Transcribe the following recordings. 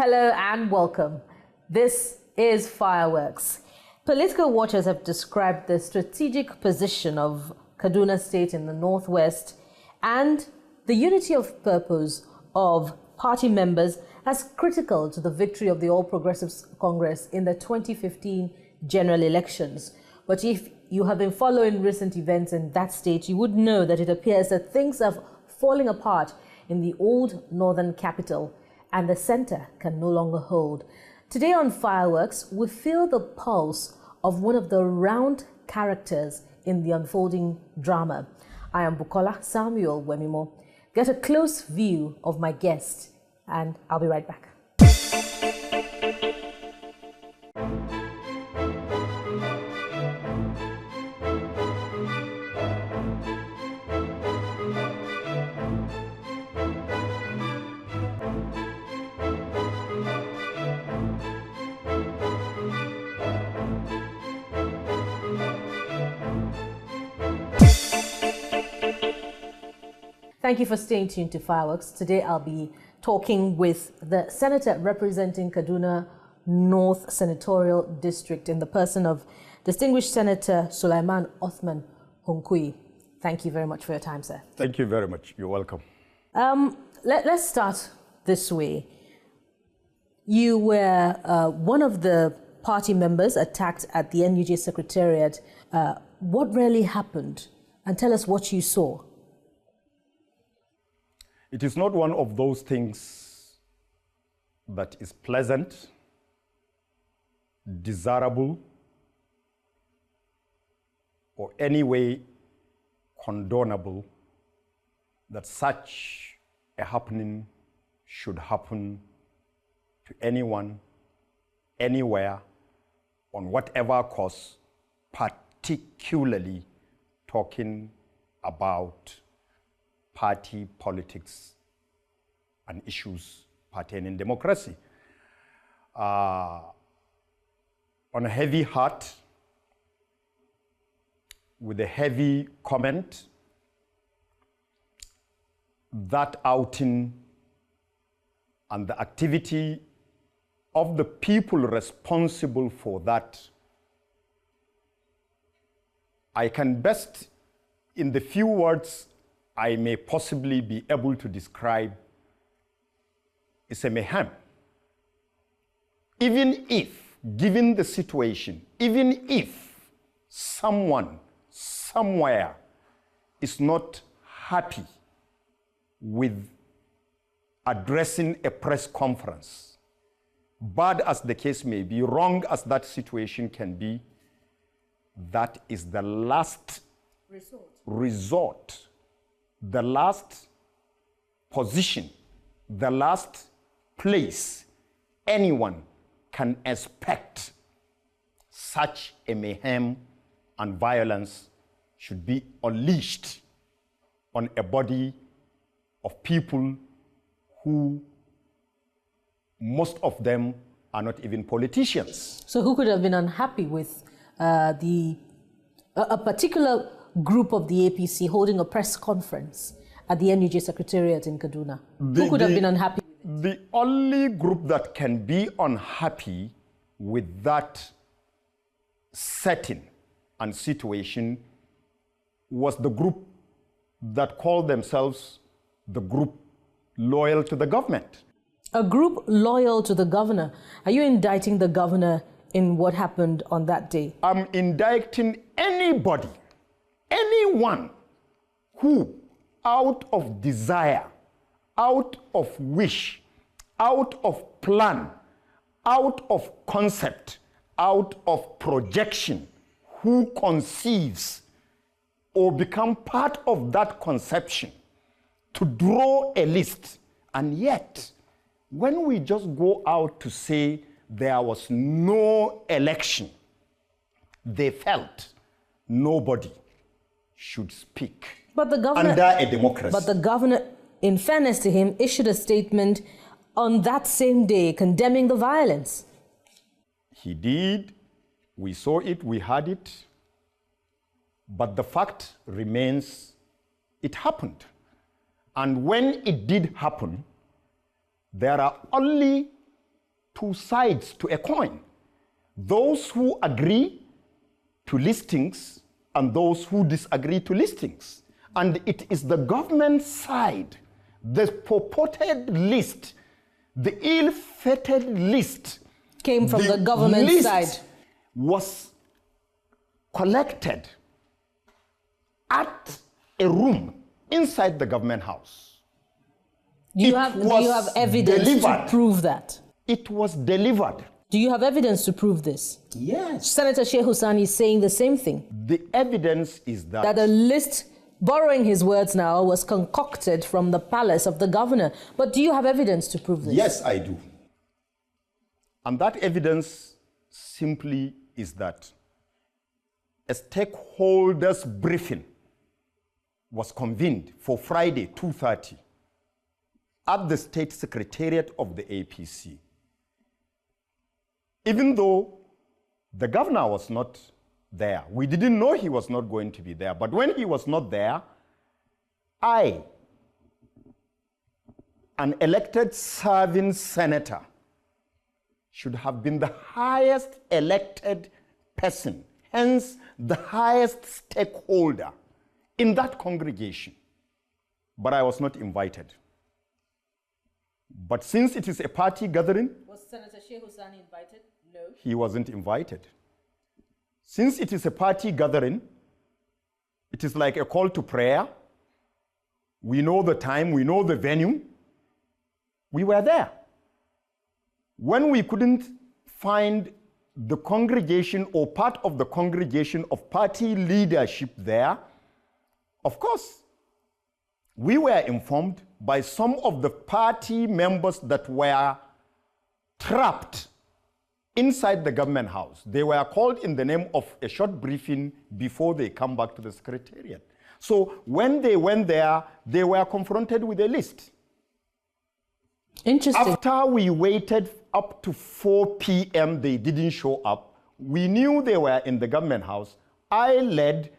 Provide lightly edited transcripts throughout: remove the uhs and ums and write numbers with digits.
Hello and welcome. This is Fireworks. Political watchers have described the strategic position of Kaduna State in the northwest and the unity of purpose of party members as critical to the victory of the All Progressives Congress in the 2015 general elections. But if you have been following recent events in that state, you would know that it appears that things are falling apart in the old northern capital, and the center can no longer hold. Today on Fireworks, we feel the pulse of one of the round characters in the unfolding drama. I am Bukola Samuel-Wemimo. Get a close view of my guest, and I'll be right back. Thank you for staying tuned to Fireworks. Today I'll be talking with the senator representing Kaduna North Senatorial District in the person of distinguished Senator Suleiman Hunkuyi. Thank you very much for your time, sir. Thank you very much. You're welcome. Let's start this way. You were one of the party members attacked at the NWC Secretariat. What really happened? And tell us what you saw. It is not one of those things that is pleasant, desirable, or any way condonable that such a happening should happen to anyone, anywhere, on whatever cause, particularly talking about party politics and issues pertaining democracy. On a heavy heart, with a heavy comment, that outing and the activity of the people responsible for that, I can best, in the few words I may possibly be able to describe, is a mayhem. Even if, given the situation, even if someone, somewhere, is not happy with addressing a press conference, bad as the case may be, wrong as that situation can be, that is the last resort, the last position, the last place anyone can expect such a mayhem and violence should be unleashed on a body of people who, most of them, are not even politicians. So who could have been unhappy with a particular group of the APC holding a press conference at the NWC Secretariat in Kaduna? Who could have been unhappy? The only group that can be unhappy with that setting and situation was the group that called themselves the group loyal to the government. A group loyal to the governor. Are you indicting the governor in what happened on that day? I'm indicting anybody, anyone who, out of desire, out of wish, out of plan, out of concept, out of projection, who conceives or become part of that conception to draw a list. And yet, when we just go out to say there was no election, they felt nobody should speak but the governor, under a democracy. But the governor, in fairness to him, issued a statement on that same day condemning the violence. He did. We saw it, we heard it. But the fact remains, it happened. And when it did happen, there are only two sides to a coin. Those who agree to listings and those who disagree to listings. And it is the government side, the purported list, the ill-fated list. Came from the government side. Was collected at a room inside the government house. Do you have evidence to prove that? It was delivered. Do you have evidence to prove this? Yes. Senator Sheikh Hussaini is saying the same thing. The evidence is that a list, borrowing his words now, was concocted from the palace of the governor. But do you have evidence to prove this? Yes, I do. And that evidence simply is that a stakeholders briefing was convened for Friday, 2:30, at the State Secretariat of the APC. Even though the governor was not there, we didn't know he was not going to be there. But when he was not there, I, an elected serving senator, should have been the highest elected person, hence the highest stakeholder in that congregation. But I was not invited. But since it is a party gathering, was Senator Sheikh Hussaini invited? No. He wasn't invited. Since it is a party gathering, it is like a call to prayer. We know the time, we know the venue. We were there. When we couldn't find the congregation or part of the congregation of party leadership there, of course, we were informed by some of the party members that were trapped inside the government house. They were called in the name of a short briefing before they come back to the secretariat. So when they went there, they were confronted with a list. Interesting. After we waited up to 4 p.m., they didn't show up. We knew they were in the government house. I led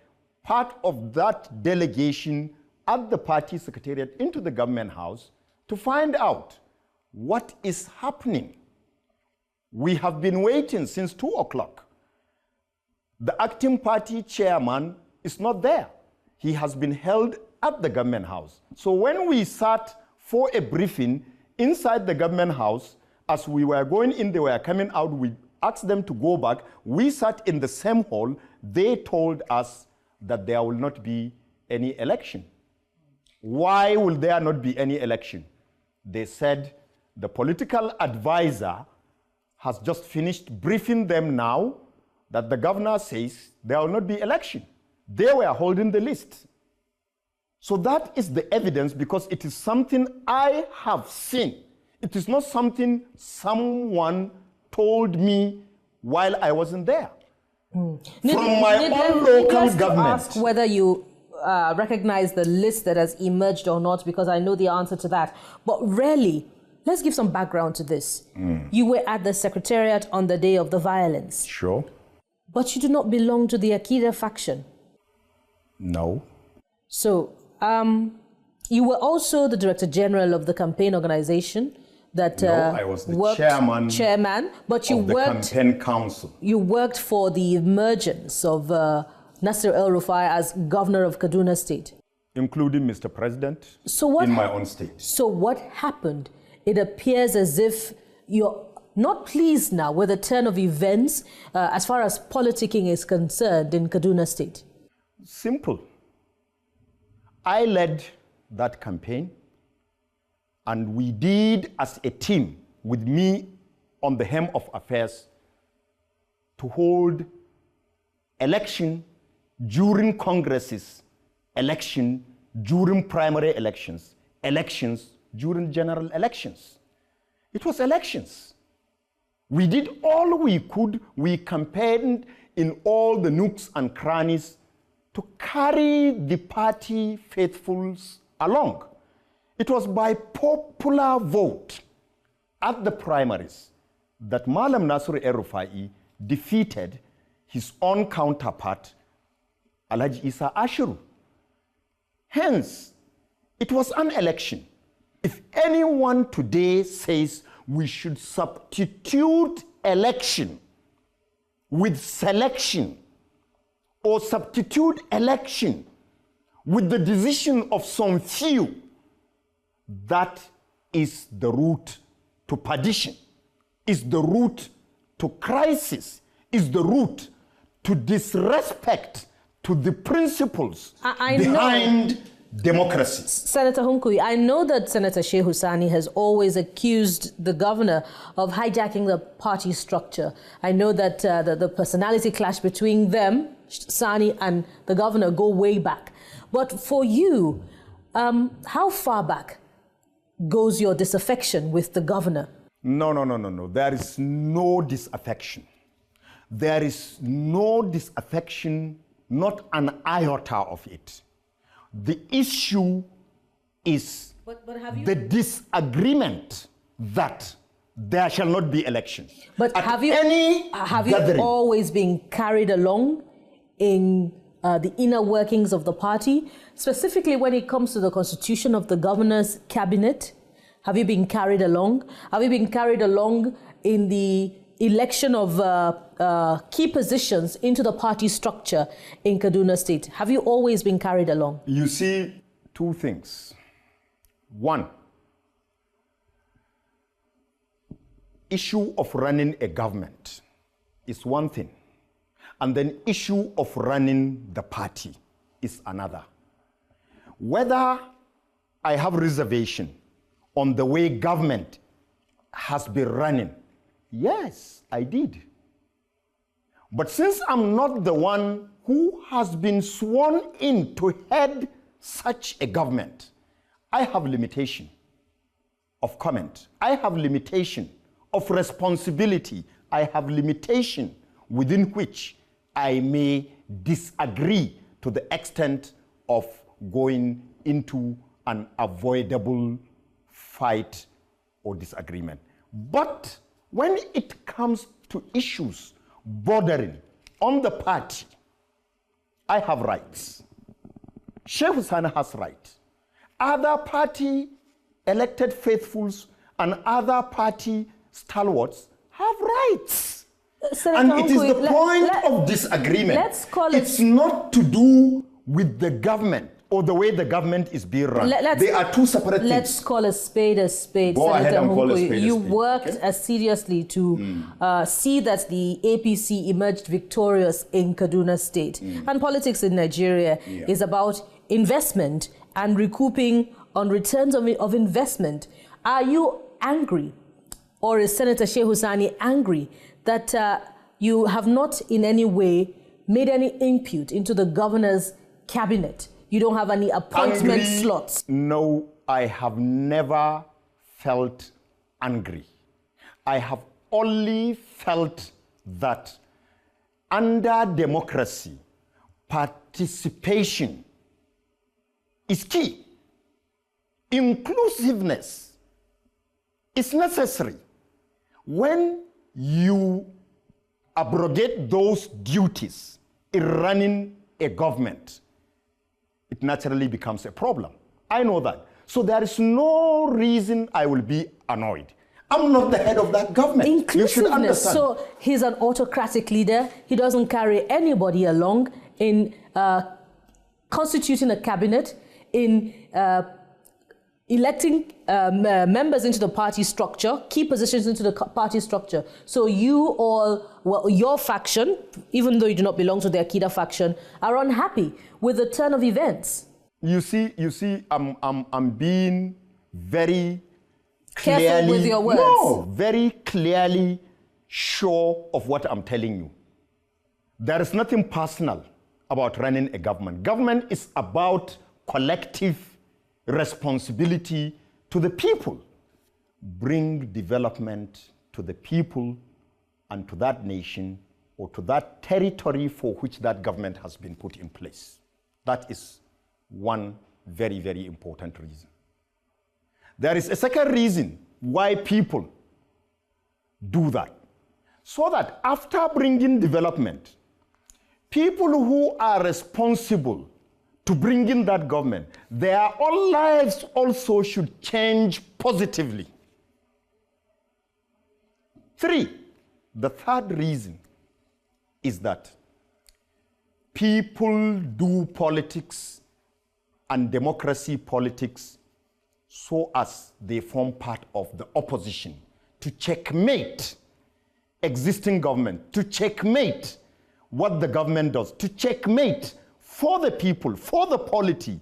part of that delegation at the party secretariat into the government house to find out what is happening. We have been waiting since 2 o'clock. The acting party chairman is not there. He has been held at the government house. So when we sat for a briefing inside the government house, as we were going in, they were coming out, we asked them to go back. We sat in the same hall. They told us that there will not be any election. Why will there not be any election? They said the political advisor has just finished briefing them now that the governor says there will not be election. They were holding the list. So that is the evidence, because it is something I have seen. It is not something someone told me while I wasn't there. From my own local government. Ask whether you recognize the list that has emerged or not, because I know the answer to that. But really, let's give some background to this. You were at the Secretariat on the day of the violence. Sure. But you do not belong to the Akida faction. No. So, you were also the Director General of the campaign organization that no, I was the chairman, but you of the worked, campaign council. You worked for the emergence of Nasir El-Rufai as governor of Kaduna State. Including Mr. President in my own state. So what happened? It appears as if you're not pleased now with the turn of events as far as politicking is concerned in Kaduna State. Simple. I led that campaign, and we did as a team, with me on the helm of affairs, to hold election during congresses, election during primary elections, elections during general elections. It was elections. We did all we could. We campaigned in all the nooks and crannies to carry the party faithfuls along. It was by popular vote at the primaries that Malam Nasir El-Rufai defeated his own counterpart, Alhaji Isa Ashiru. Hence, it was an election. If anyone today says we should substitute election with selection, or substitute election with the decision of some few. That is the route to perdition, is the route to crisis, is the route to disrespect to the principles behind democracy. Senator Hunkuyi, I know that Senator Sheikh Sani has always accused the governor of hijacking the party structure. I know that the personality clash between them, Sani and the governor, go way back. But for you, how far back goes your disaffection with the governor? No. There is no disaffection. There is no disaffection, not an iota of it. The issue is the disagreement that there shall not be elections. But have you always been carried along in the inner workings of the party, specifically when it comes to the constitution of the governor's cabinet? Have you been carried along? Have you been carried along in the election of key positions into the party structure in Kaduna State? Have you always been carried along? You see, two things. One, issue of running a government is one thing, and then issue of running the party is another. Whether I have reservation on the way government has been running, yes, I did. But since I'm not the one who has been sworn in to head such a government, I have limitation of comment. I have limitation of responsibility. I have limitation within which I may disagree to the extent of going into an avoidable fight or disagreement. But when it comes to issues bordering on the party, I have rights. Sheikh Hussain has rights. Other party elected faithfuls and other party stalwarts have rights. Senator And it is Hunkuyi, the point of disagreement. Let's call it's not to do with the government or the way the government is being run. They are two separate things. Let's call a spade a spade. Go ahead and call a spade a spade. You worked as seriously to see that the APC emerged victorious in Kaduna State. And politics in Nigeria is about investment and recouping on returns of investment. Are you angry, or is Senator Sheikh Hussaini angry that you have not in any way made any input into the governor's cabinet? You don't have any appointment slots? No, I have never felt angry. I have only felt that under democracy, participation is key. Inclusiveness is necessary. When you abrogate those duties in running a government, it naturally becomes a problem. I know that. So there is no reason I will be annoyed. I'm not the head of that government. You should understand. So he's an autocratic leader. He doesn't carry anybody along in constituting a cabinet, in electing members into the party structure, key positions into the party structure. So you all, well, your faction, even though you do not belong to the Akida faction, are unhappy with the turn of events. You see, I'm being very careful with your words. No, very clearly sure of what I'm telling you. There is nothing personal about running a government. Government is about collective responsibility to the people. Bring development to the people and to that nation or to that territory for which that government has been put in place. That is one very, very important reason. There is a second reason why people do that. So that after bringing development, people who are responsible to bring in that government, their own lives also should change positively. The third reason is that people do politics and democracy politics so as they form part of the opposition to checkmate existing government, to checkmate what the government does, to checkmate for the people, for the polity,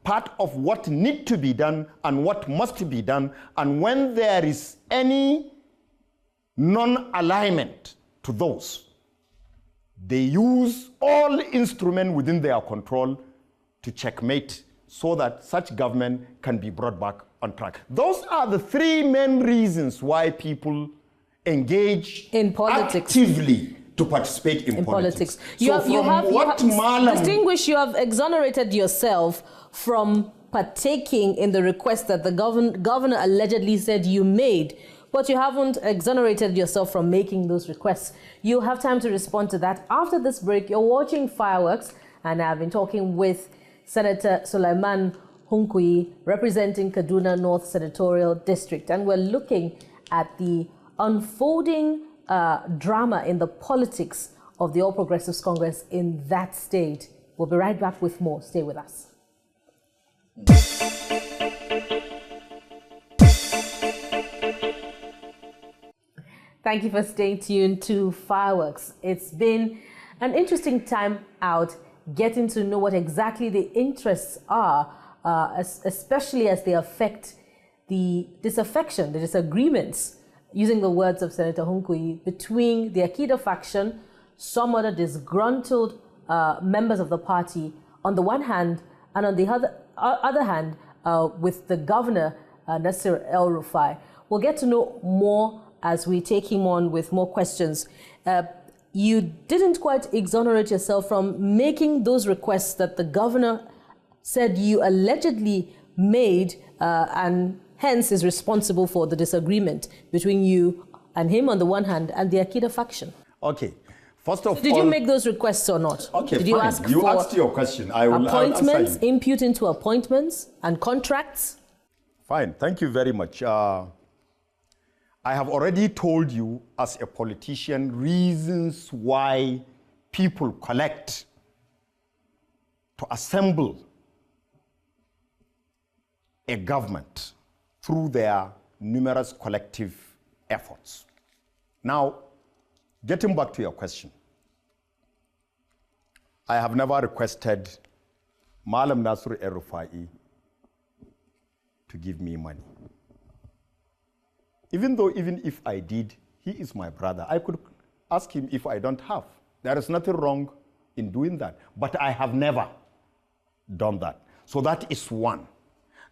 part of what needs to be done and what must be done. And when there is any non-alignment to those, they use all instruments within their control to checkmate so that such government can be brought back on track. Those are the three main reasons why people engage in politics actively to participate in politics. You have exonerated yourself from partaking in the request that the governor allegedly said you made, but you haven't exonerated yourself from making those requests. You have time to respond to that. After this break, you're watching Fireworks, and I've been talking with Senator Suleiman Hunkuyi, representing Kaduna North Senatorial District, and we're looking at the unfolding drama in the politics of the All Progressives Congress in that state. We'll be right back with more. Stay with us. Thank you for staying tuned to Fireworks. It's been an interesting time out getting to know what exactly the interests are, especially as they affect the disaffection, the disagreements, using the words of Senator Hunkuyi, between the Akida faction, some other disgruntled members of the party on the one hand, and on the other hand, with the governor, Nasir El-Rufai. We'll get to know more as we take him on with more questions. You didn't quite exonerate yourself from making those requests that the governor said you allegedly made, and hence is responsible for the disagreement between you and him on the one hand and the Akida faction. Okay. First of all, did you make those requests or not? Okay, did fine. you ask you for asked your question. I will appointments, answer you. impute into appointments and contracts? Fine. Thank you very much. I have already told you as a politician reasons why people collect to assemble a government through their numerous collective efforts. Now, getting back to your question, I have never requested Malam Nasir El-Rufai to give me money. Even if I did, he is my brother. I could ask him if I don't have. There is nothing wrong in doing that. But I have never done that. So that is one.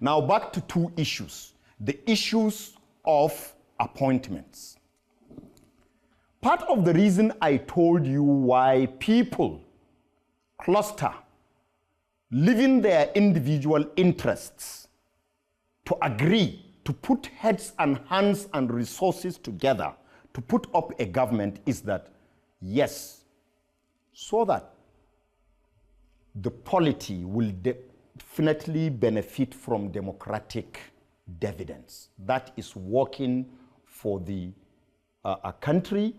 Now back to two issues. The issues of appointments. Part of the reason I told you why people cluster, leaving their individual interests to agree to put heads and hands and resources together to put up a government is that, yes, so that the polity will definitely benefit from democratic dividends. That is working for the a country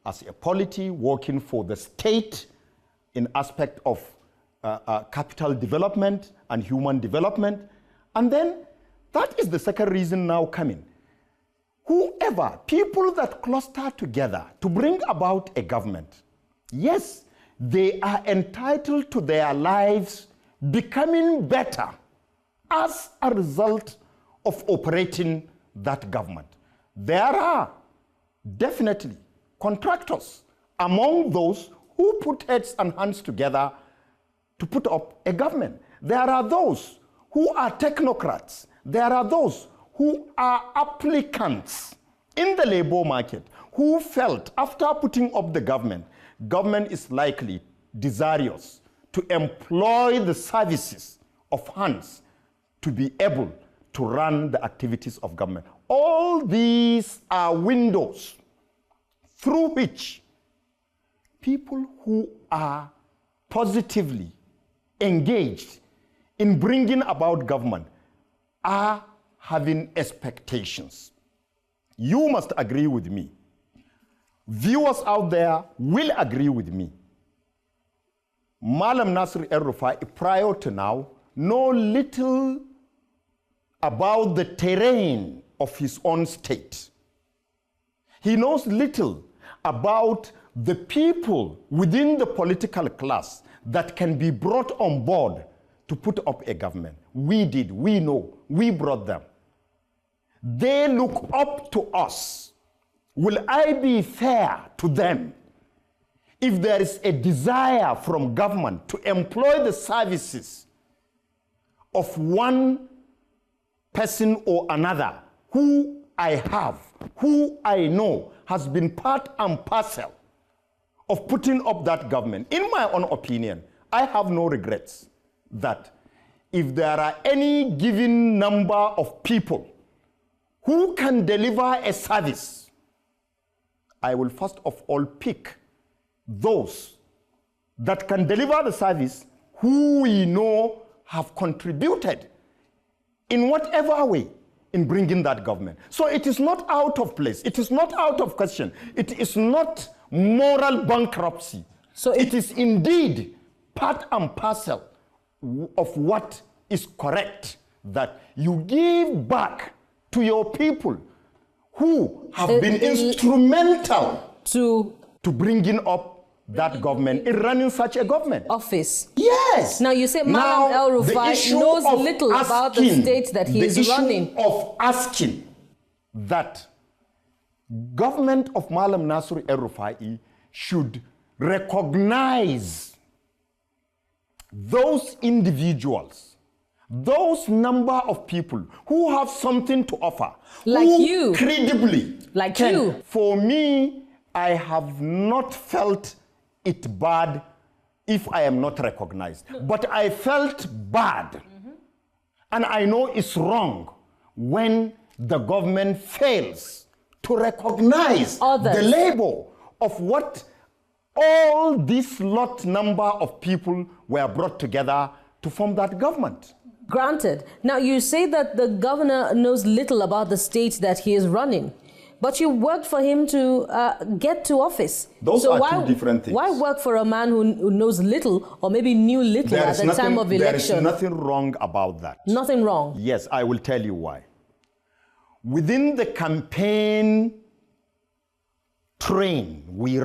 as a polity, working for the state in aspect of capital development and human development. And then that is the second reason now coming. Whoever, people that cluster together to bring about a government, yes, they are entitled to their lives becoming better as a result of operating that government. There are definitely contractors among those who put heads and hands together to put up a government. There are those who are technocrats. There are those who are applicants in the labor market who felt after putting up the government is likely desirous to employ the services of hands to be able to run the activities of government. All these are windows through which people who are positively engaged in bringing about government are having expectations. You must agree with me viewers out there will agree with me. Malam Nasir El-Rufai, prior to now, know little about the terrain of his own state. He knows little about the people within the political class that can be brought on board to put up a government. We did, we know, we brought them. They look up to us. Will I be fair to them if there is a desire from government to employ the services of one person or another who I have, who I know has been part and parcel of putting up that government? In my own opinion, I have no regrets that if there are any given number of people who can deliver a service, I will first of all pick those that can deliver the service who we know have contributed in whatever way in bringing that government. So it is not out of place. It is not out of question. It is not moral bankruptcy. So it is indeed part and parcel of what is correct, that you give back to your people who have been instrumental to bringing up that government, in running such a government. Office. Yes. Now you say Malam El-Rufai knows little about the state that he is running. The issue of asking that government of Malam Nasir El-Rufai should recognize those individuals, those number of people who have something to offer, like who you, credibly, like you. For me, I have not felt it bad if I am not recognized, but I felt bad, and I know it's wrong when the government fails to recognize the labor of what all this lot number of people were brought together to form that government. Granted. Now you say that the governor knows little about the state that he is running, but you worked for him to get to office. Those are two different things. Why work for a man who knows little, or maybe knew little at the time of election? There is nothing wrong about that. Nothing wrong? Yes, I will tell you why. Within the campaign train we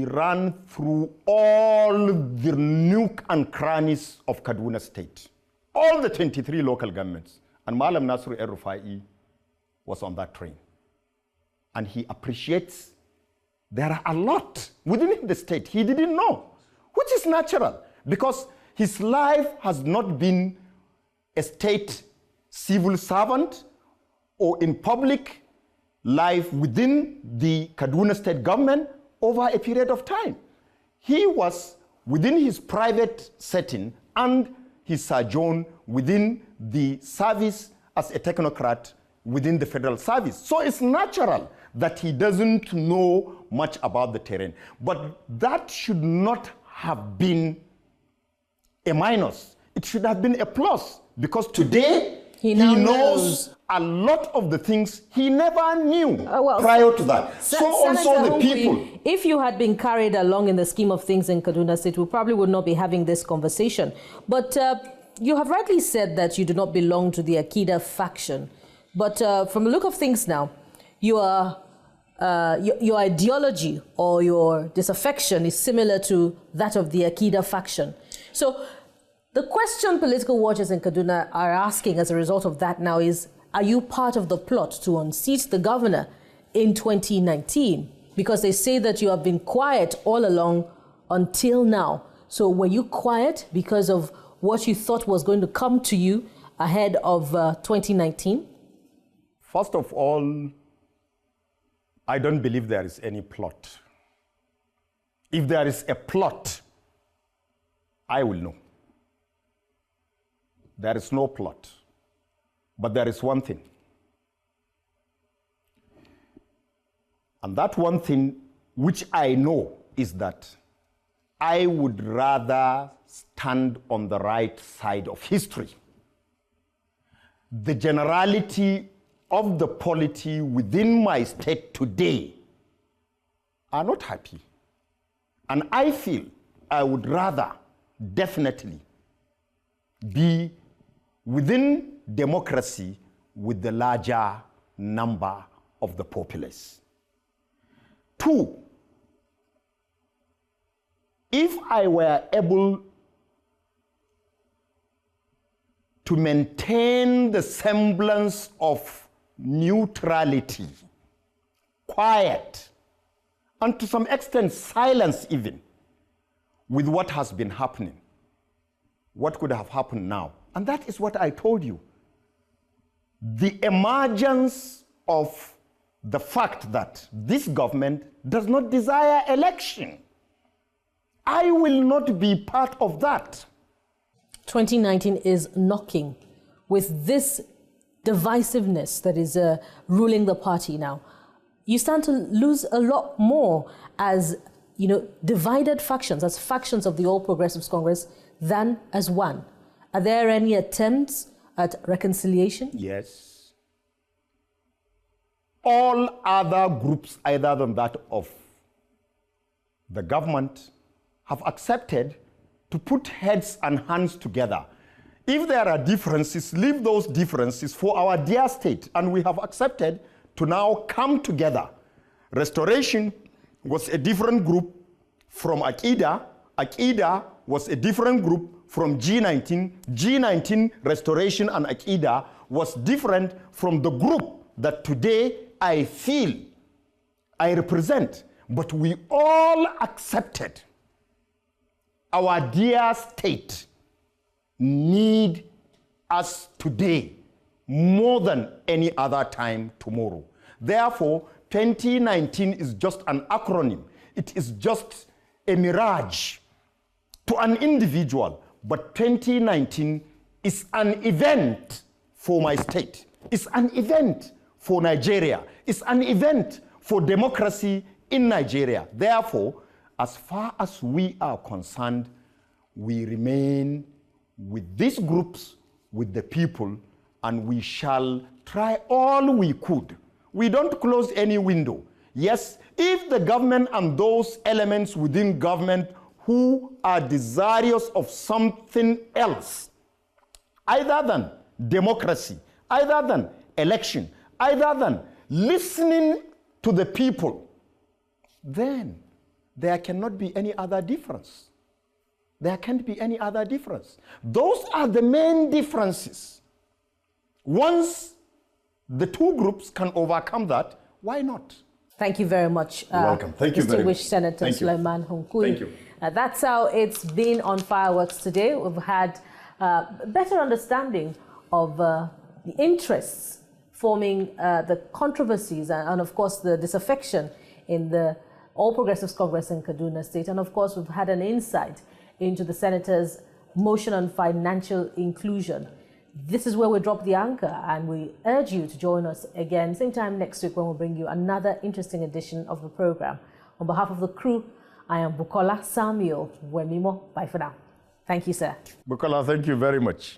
ran through all the nook and crannies of Kaduna State, all the 23 local governments, and Malam Nasir El-Rufai was on that train. And he appreciates there are a lot within the state he didn't know, which is natural because his life has not been a state civil servant or in public life within the Kaduna State government over a period of time. He was within his private setting and his sojourn within the service as a technocrat within the federal service. So it's natural that he doesn't know much about the terrain. But that should not have been a minus. It should have been a plus, because today he knows a lot of the things he never knew prior to that. So also the people. If you had been carried along in the scheme of things in Kaduna State, we probably would not be having this conversation. But you have rightly said that you do not belong to the Akida faction. But from the look of things now, your ideology or your disaffection is similar to that of the Akida faction. So the question political watchers in Kaduna are asking as a result of that now is, are you part of the plot to unseat the governor in 2019? Because they say that you have been quiet all along until now. So were you quiet because of what you thought was going to come to you ahead of 2019? First of all, I don't believe there is any plot. If there is a plot, I will know. There is no plot. But there is one thing. And that one thing which I know is that I would rather stand on the right side of history. The generality of the polity within my state today are not happy. And I feel I would rather definitely be within democracy with the larger number of the populace. 2, if I were able to maintain the semblance of neutrality, quiet, and to some extent silence even, with what has been happening, what could have happened now? And that is what I told you. The emergence of the fact that this government does not desire election. I will not be part of that. 2019 is knocking with this divisiveness that is ruling the party now. You stand to lose a lot more as, divided factions, as factions of the All Progressives Congress, than as one. Are there any attempts at reconciliation? Yes. All other groups, other than that of the government, have accepted to put heads and hands together. If there are differences, leave those differences for our dear state. And we have accepted to now come together. Restoration was a different group from Akida. Akida was a different group from G19. G19, Restoration and Akida was different from the group that today I feel I represent. But we all accepted our dear state need us today more than any other time tomorrow. Therefore, 2019 is just an acronym. It is just a mirage to an individual. But 2019 is an event for my state. It's an event for Nigeria. It's an event for democracy in Nigeria. Therefore, as far as we are concerned, we remain with these groups, with the people, and we shall try all we could. We don't close any window. Yes, if the government and those elements within government who are desirous of something else, either than democracy, either than election, either than listening to the people, then there cannot be any other difference. There can't be any other difference. Those are the main differences. Once the two groups can overcome that, why not? Thank you very much. You're welcome. Thank you very much. Distinguished Senator Suleiman Hunkuyi. Thank you. That's how it's been on Fireworks today. We've had a better understanding of the interests forming the controversies and of course, the disaffection in the All Progressives Congress in Kaduna State. And of course, we've had an insight into the Senator's motion on financial inclusion. This is where we drop the anchor, and we urge you to join us again, same time next week, when we'll bring you another interesting edition of the program. On behalf of the crew, I am Bukola Samuel-Wemimo. Bye for now. Thank you, sir. Bukola, thank you very much.